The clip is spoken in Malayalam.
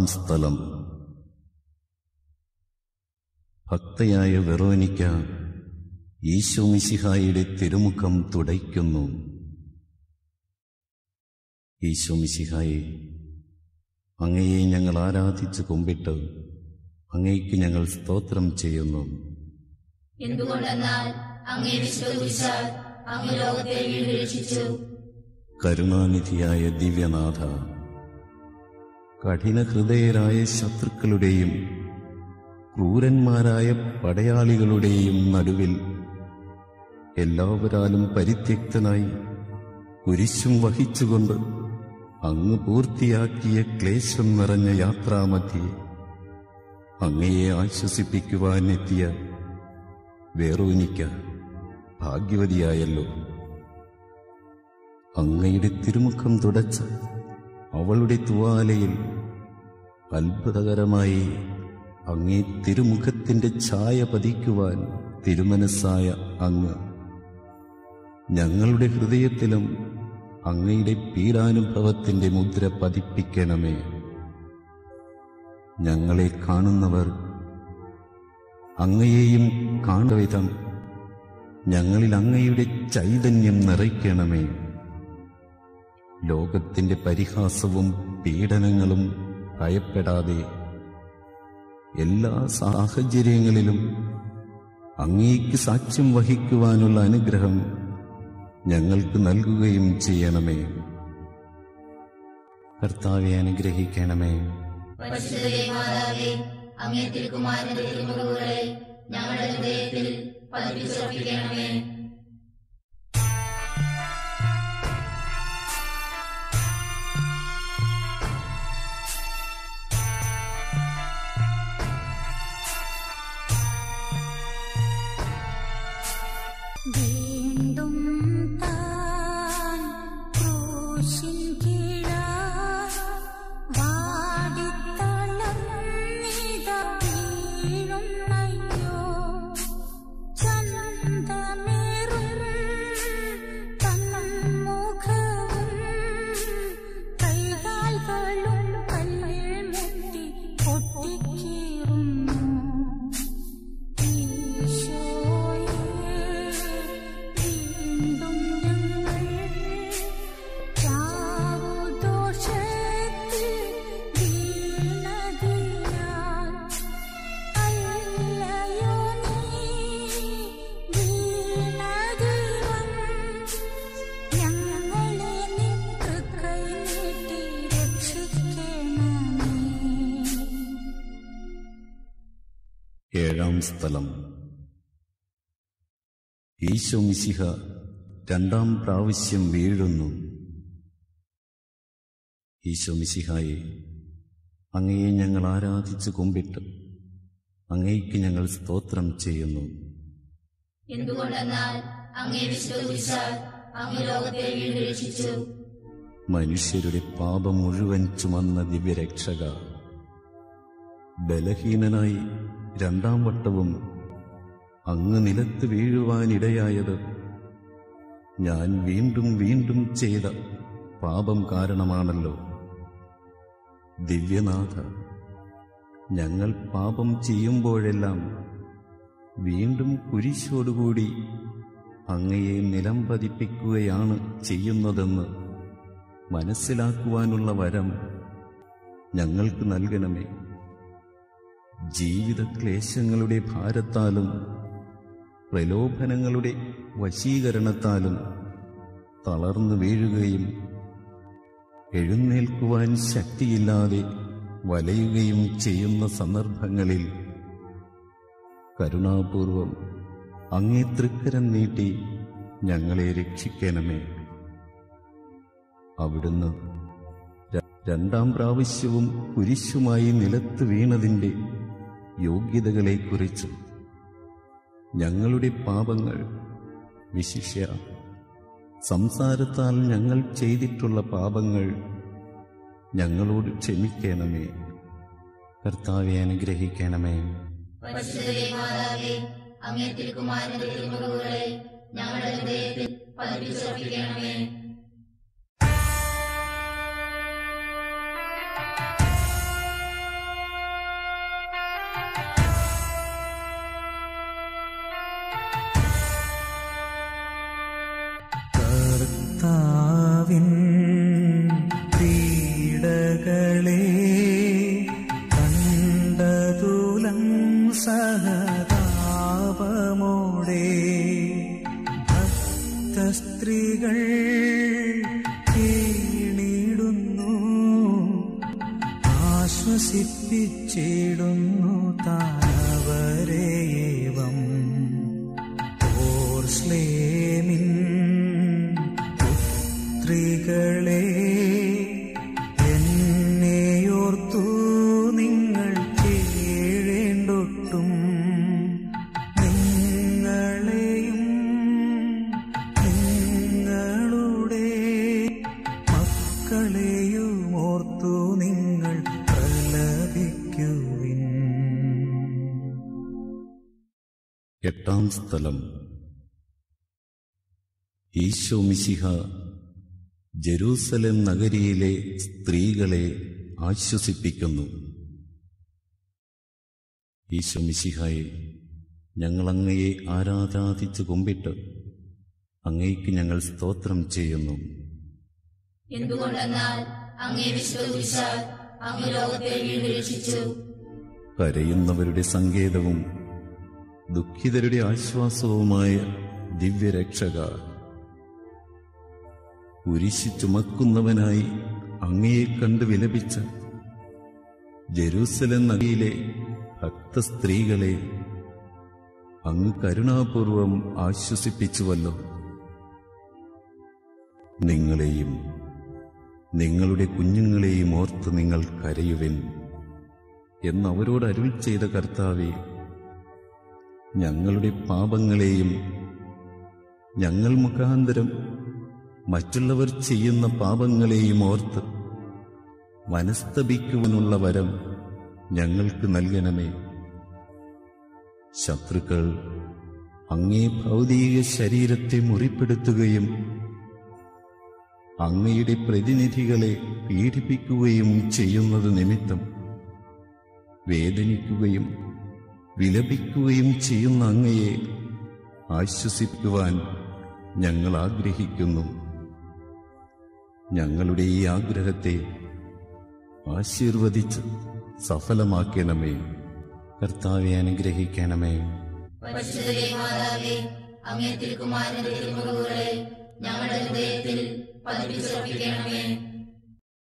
സ്ഥലം. ഭക്തയായ വെറോനിക്ക ഈശോ മിശിഹായുടെ തിരുമുഖം തുടയ്ക്കുന്നു. ഈശോ മിശിഹായെ, അങ്ങയെ ഞങ്ങൾ ആരാധിച്ചു കുമ്പിട്ട് അങ്ങയ്ക്ക് ഞങ്ങൾ സ്തോത്രം ചെയ്യുന്നു. എന്തുകൊണ്ടെന്നാൽ അങ്ങയെ വിശ്വസിച്ചാൽ അങ്ങ് ലോകത്തെ വീണ്ടെടുത്തു. കരുണാനിധിയായ ദിവ്യനാഥ, കഠിനഹൃദയരായ ശത്രുക്കളുടെയും ക്രൂരന്മാരായ പടയാളികളുടെയും നടുവിൽ എല്ലാവരാലും പരിത്യക്തനായി കുരിശും വഹിച്ചുകൊണ്ട് അങ്ങ് പൂർത്തിയാക്കിയ ക്ലേശം നിറഞ്ഞ യാത്രാമധ്യേ അങ്ങയെ ആശ്വസിപ്പിക്കുവാൻ എത്തിയ വെറോനിക്ക ഭാഗ്യവതിയായല്ലോ. അങ്ങയുടെ തിരുമുഖം തുടച്ച അവളുടെ തുവാലയിൽ അത്ഭുതകരമായി അങ്ങേ തിരുമുഖത്തിന്റെ ഛായ പതിക്കുവാൻ തിരുമനസ്സായ അങ്ങ് ഞങ്ങളുടെ ഹൃദയത്തിലും അങ്ങയുടെ പീഡാനുഭവത്തിന്റെ മുദ്ര പതിപ്പിക്കണമേ. ഞങ്ങളെ കാണുന്നവർ അങ്ങയെയും കാണുവിധം ഞങ്ങളിൽ അങ്ങയുടെ ചൈതന്യം നിറയ്ക്കണമേ. ലോകത്തിന്റെ പരിഹാസവും പീഡനങ്ങളും ഭയപ്പെടാതെ എല്ലാ സാഹചര്യങ്ങളിലും അങ്ങേക്ക് സാക്ഷ്യം വഹിക്കുവാനുള്ള അനുഗ്രഹം ഞങ്ങൾക്ക് നൽകുകയും ചെയ്യണമേ. കർത്താവെ, അനുഗ്രഹിക്കണമേ. അങ്ങേ തിരുക്കുമാരന്റെ തിരുമുറിവുകളെ ഞങ്ങളുടെ ഹൃദയത്തിൽ പതിപ്പിച്ചുറപ്പിക്കണമേ. ഏഴാം സ്ഥലം. ഈശോ മിശിഹ രണ്ടാം പ്രാവശ്യം വീഴുന്നു. ഈശോ മിശിഹായെ, അങ്ങയെ ഞങ്ങൾ ആരാധിച്ചു കുമ്പിട്ട് അങ്ങയ്ക്ക് ഞങ്ങൾ സ്തോത്രം ചെയ്യുന്നു. എന്തുകൊണ്ടെന്നാൽ അങ്ങയെ വിശ്വസിച്ചാൽ അങ്ങ് ലോകത്തെ വീണ്ടെടുത്തു. മനുഷ്യരുടെ പാപം മുഴുവൻ ചുമന്ന ദിവ്യരക്ഷക, ബലഹീനനായി രണ്ടാം വട്ടവും അങ്ങ് നിലത്ത് വീഴുവാനിടയായത് ഞാൻ വീണ്ടും വീണ്ടും ചെയ്ത പാപം കാരണമാണല്ലോ. ദിവ്യനാഥ, ഞങ്ങൾ പാപം ചെയ്യുമ്പോഴെല്ലാം വീണ്ടും കുരിശോടുകൂടി അങ്ങയെ നിലം പതിപ്പിക്കുകയാണ് ചെയ്യുന്നതെന്ന് മനസ്സിലാക്കുവാനുള്ള വരം ഞങ്ങൾക്ക് നൽകണമേ. ജീവിത ക്ലേശങ്ങളുടെ ഭാരത്താലും പ്രലോഭനങ്ങളുടെ വശീകരണത്താലും തളർന്നു വീഴുകയും എഴുന്നേൽക്കുവാൻ ശക്തിയില്ലാതെ വലയുകയും ചെയ്യുന്ന സന്ദർഭങ്ങളിൽ കരുണാപൂർവം അങ്ങേ തൃക്കരം നീട്ടി ഞങ്ങളെ രക്ഷിക്കണമേ. അവിടുന്ന് രണ്ടാം പ്രാവശ്യവും കുരിശുമായി നിലത്ത് വീണതിൻ്റെ യോഗ്യതകളെക്കുറിച്ച് ഞങ്ങളുടെ പാപങ്ങൾ, വിശിഷ്യ സംസാരത്താൽ ഞങ്ങൾ ചെയ്തിട്ടുള്ള പാപങ്ങൾ ഞങ്ങളോട് ക്ഷമിക്കണമേ. കർത്താവെ, അനുഗ്രഹിക്കണമേ. അങ്ങേ തിരുക്കുമാരന്റെ തിരുമുറിവുകളെ ഞങ്ങളുടെ ഹൃദയത്തിൽ പതിപ്പിച്ചുറപ്പിക്കണമേ. സ്ത്രീകൾ കീണിടുന്നു, ആശ്വസിപ്പിച്ചിടുന്നു താനവരേവം. ഓർശ്ലേമിൻ പുത്രികളെ, എന്നെയോർത്തു നിങ്ങൾ കേഴേണ്ടൊട്ടും. നിങ്ങളെയും നിങ്ങളുടെ മക്കളെയും ഓർത്തു നിങ്ങൾ പ്രലപിക്കുവിൻ. എട്ടാം സ്ഥലം. ഈശോ മിശിഹ ജെറൂസലേം നഗരിയിലെ സ്ത്രീകളെ ആശ്വസിപ്പിക്കുന്നു. ഈശോ മിശിഹായെ, ഞങ്ങൾ അങ്ങയെ ആരാധിച്ചു കുമ്പിട്ട് അങ്ങയ്ക്ക് ഞങ്ങൾ സ്തോത്രം ചെയ്യുന്നു. എന്തുകൊണ്ടെന്നാൽ അങ്ങേ വിശ്വസിച്ചാൽ അങ്ങ് ലോകത്തെ വീണ്ടുരക്ഷിച്ചു. കരയുന്നവരുടെ സങ്കേതവും ദുഃഖിതരുടെ ആശ്വാസവുമായ ദിവ്യരക്ഷക, കുരിശ് ചുമക്കുന്നവനായി അങ്ങയെ കണ്ട് വിലപിച്ച ജെറൂസലേം നഗരിയിലെ ഭക്തസ്ത്രീകളെ അങ്ങ് കരുണാപൂർവം ആശ്വസിപ്പിച്ചുവല്ലോ. നിങ്ങളെയും നിങ്ങളുടെ കുഞ്ഞുങ്ങളെയും ഓർത്ത് നിങ്ങൾ കരയുവിൻ എന്നവരോട് അരുൾ ചെയ്ത കർത്താവേ, ഞങ്ങളുടെ പാപങ്ങളെയും ഞങ്ങൾ മുഖാന്തരം മറ്റുള്ളവർ ചെയ്യുന്ന പാപങ്ങളെയും ഓർത്ത് മനസ്തപിക്കുവാനുള്ള വരം ഞങ്ങൾക്ക് നൽകണമേ. ശത്രുക്കൾ അങ്ങേ ഭൗതിക ശരീരത്തെ മുറിപ്പെടുത്തുകയും അങ്ങയുടെ പ്രതിനിധികളെ പീഡിപ്പിക്കുകയും ചെയ്യുന്നത് നിമിത്തം വേദനിക്കുകയും വിലപിക്കുകയും ചെയ്യുന്ന അങ്ങയെ ആശ്വസിപ്പിക്കുവാൻ ഞങ്ങൾ ആഗ്രഹിക്കുന്നു. ഞങ്ങളുടെ ഈ ആഗ്രഹത്തെ ആശീർവദിച്ച് സഫലമാക്കണമേ. കർത്താവെ, അനുഗ്രഹിക്കണമേ. പരിശുദ്ധ മാതാവേ, അങ്ങേ തിരുക്കുമാരന്റെ തിരുമുറിവുകളെ ഞങ്ങളുടെ ഹൃദയത്തിൽ പതിപ്പിച്ചുറപ്പിക്കണമേ.